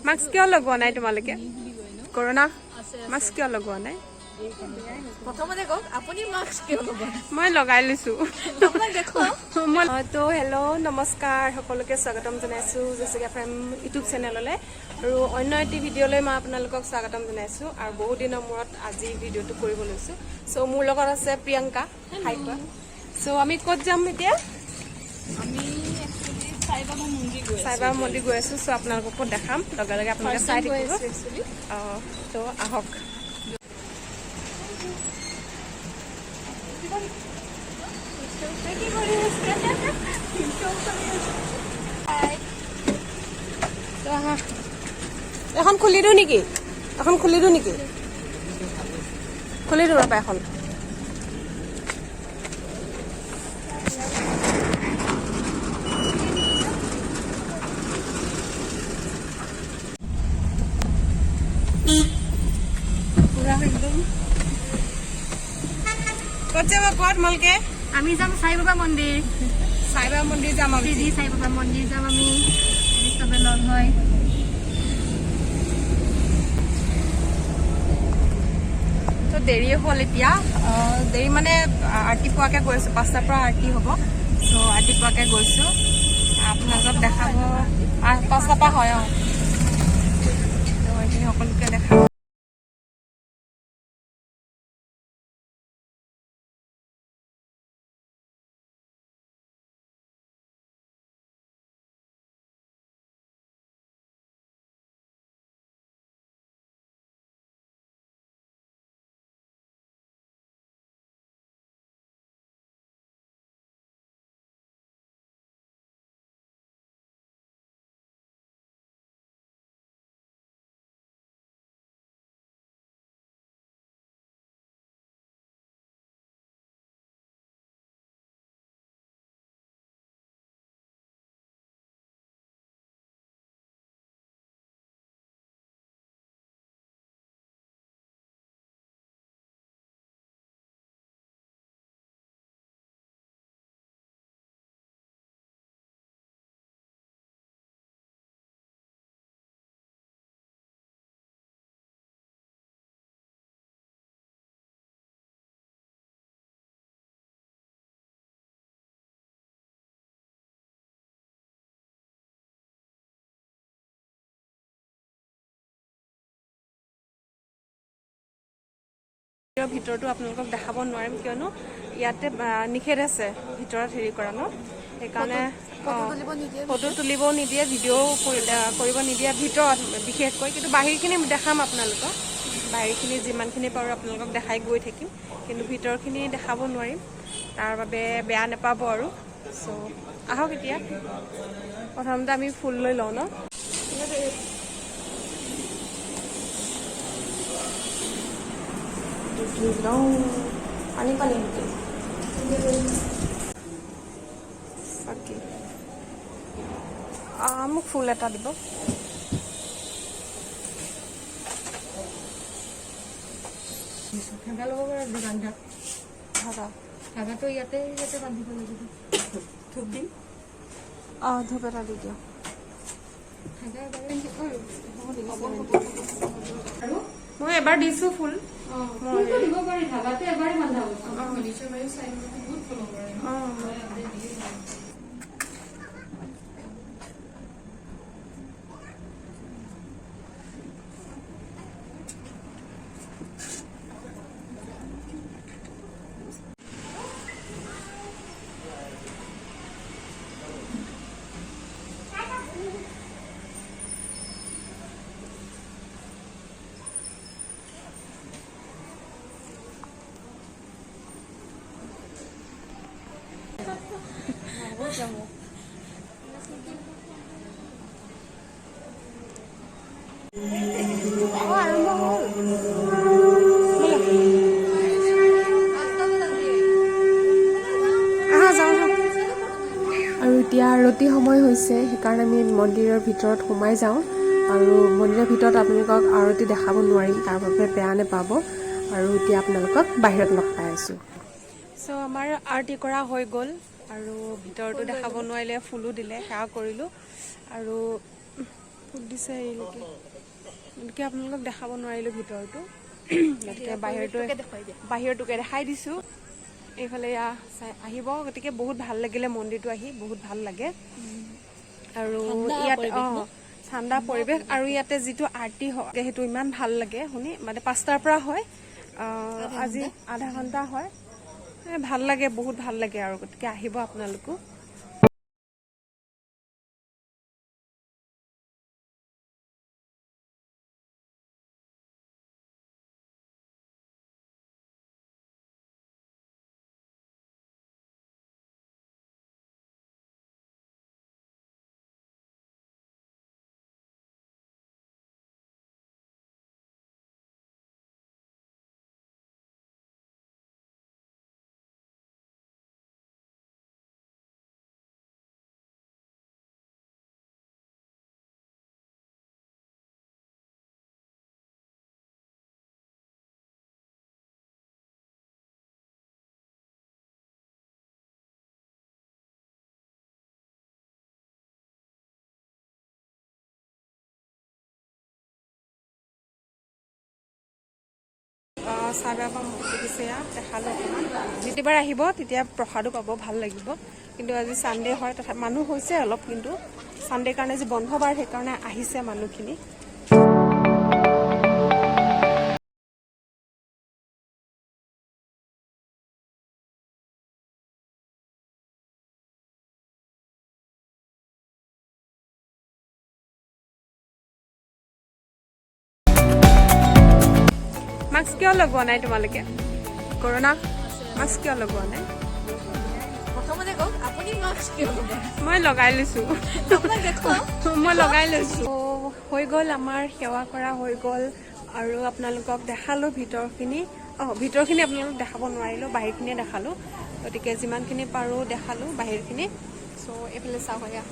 Mask কিয় লগোৱা নাই তোমালোকে কৰোনা মাস্ক কিয় লগোৱা নাই প্ৰথমতে কওক আপুনি মাস্ক কিয় লগোৱা মই লগাই লৈছো আপোনাক দেখুৱাও তো হেল্ল' নমস্কাৰ সকলোকে স্বাগতম জনাইছোঁ জেচিকা ফ্ৰেম ইউটিউব চেনেললৈ আৰু অন্য এটি ভিডিঅ'লৈ মই আপোনালোকক স্বাগতম জনাইছোঁ আৰু বহুত দিনৰ মূৰত আজি ভিডিঅ'টো কৰিব লৈছোঁ চ' মোৰ লগত আছে প্ৰিয়ংকা হাই কোৱা চ' আমি ক'ত যাম এতিয়া আমি সাইবাবা মন্দিৰ গৈ আছোঁ চ' আপোনালোককো দেখাম লগে লগে আপোনালোকে চাই থাকিব তো আহক এখন খুলি দিওঁ নেকি খুলি দিওঁ ৰবা এখন ক'ত যাব কোৱা তোমালোকে আমি যাম সাইবাবা মন্দিৰ যাম আমি সাইবাবা মন্দিৰ যাম আমি চবে লগ হয় তো দেৰি হ'ল এতিয়া দেৰি মানে আৰতি পোৱাকৈ গৈছোঁ 5টাৰ পৰা আৰতি হ'ব চ' আৰতি পোৱাকৈ গৈছোঁ আপোনালোকক দেখাব 5টাৰ পৰা হয় তো এইখিনি সকলোকে দেখাব ভিতৰতো আপোনালোকক দেখাব নোৱাৰিম কিয়নো ইয়াতে নিষেধ আছে ভিতৰত হেৰি কৰা ন সেইকাৰণে ফটো তুলিবও নিদিয়ে ভিডিঅ' কৰিব নিদিয়ে ভিতৰত বিশেষকৈ কিন্তু বাহিৰখিনি দেখাম আপোনালোকক বাহিৰখিনি যিমানখিনি পাৰোঁ আপোনালোকক দেখাই গৈ থাকিম কিন্তু ভিতৰখিনি দেখাব নোৱাৰিম তাৰ বাবে বেয়া নাপাব আৰু চ' আহক এতিয়া প্ৰথমতে আমি ফুল লৈ লওঁ ন পানী মোক ফুল এটা দিব ধাগা ল'ব পাৰে দোকানটা ধাগাটো ইয়াতে বান্ধিব লাগিব ধূপ দিম ধূপ এটা দি দিয়ক মই এবাৰ দিছোঁ ফুল দিব পাৰি ধাগাটো এবাৰে বান্ধা আৰম্ভ হ'ল আৰু এতিয়া আৰতি সময় হৈছে সেইকাৰণে আমি মন্দিৰৰ ভিতৰত সোমাই যাওঁ আৰু মন্দিৰৰ ভিতৰত আপোনালোকক আৰতি দেখাব নোৱাৰিম তাৰ বাবে বেয়া নাপাব আৰু এতিয়া আপোনালোকক বাহিৰত লগ পাই আছোঁ চ' আমাৰ আৰতি কৰা হৈ গ'ল আৰু ভিতৰতো দেখাব নোৱাৰিলে ফুলো দিলে সেয়া কৰিলোঁ আৰু ফুট দিছে এইলৈকে, গতিকে আপোনালোকক দেখাব নোৱাৰিলোঁ ভিতৰটো, গতিকে বাহিৰটোকে দেখাই দিছোঁ। এইফালে চাই আহিব, গতিকে বহুত ভাল লাগিলে মন্দিৰটো আহি, বহুত ভাল লাগে। আৰু ইয়াত ঠাণ্ডা পৰিৱেশ, আৰু ইয়াতে যিটো আৰতি হয় সেইটো ইমান ভাল লাগে শুনি, মানে 5টাৰ পৰা হয়, আজি আধা ঘণ্টা হয়, ভাল লাগে, বহুত ভাল লাগে আৰু, গতিকে আহিব আপোনালোকো। চাহ বেপাৰ দিছে, দেখালোঁ অকণমান। যেতিয়াবাৰ আহিব তেতিয়া প্ৰসাদো পাব, ভাল লাগিব। কিন্তু আজি ছানডে হয়, তথাপি মানুহ হৈছে অলপ, কিন্তু ছানডেৰ কাৰণে আজি বন্ধ বাৰ, সেইকাৰণে আহিছে মানুহখিনি। মাস্ক কিয় লগোৱা নাই তোমালোকে? কৰোণা মাস্ক কিয় লগোৱা নাই? মই লগাই লৈছোঁ, মই লগাই লৈছোঁ। হৈ গ'ল, আমাৰ সেৱা কৰা হৈ গ'ল, আৰু আপোনালোকক দেখালোঁ ভিতৰখিনি। ভিতৰখিনি আপোনালোকক দেখাব নোৱাৰিলোঁ, বাহিৰখিনিয়ে দেখালোঁ। গতিকে যিমানখিনি পাৰোঁ দেখালোঁ বাহিৰখিনি। চ' এইফালে চাওক, এয়া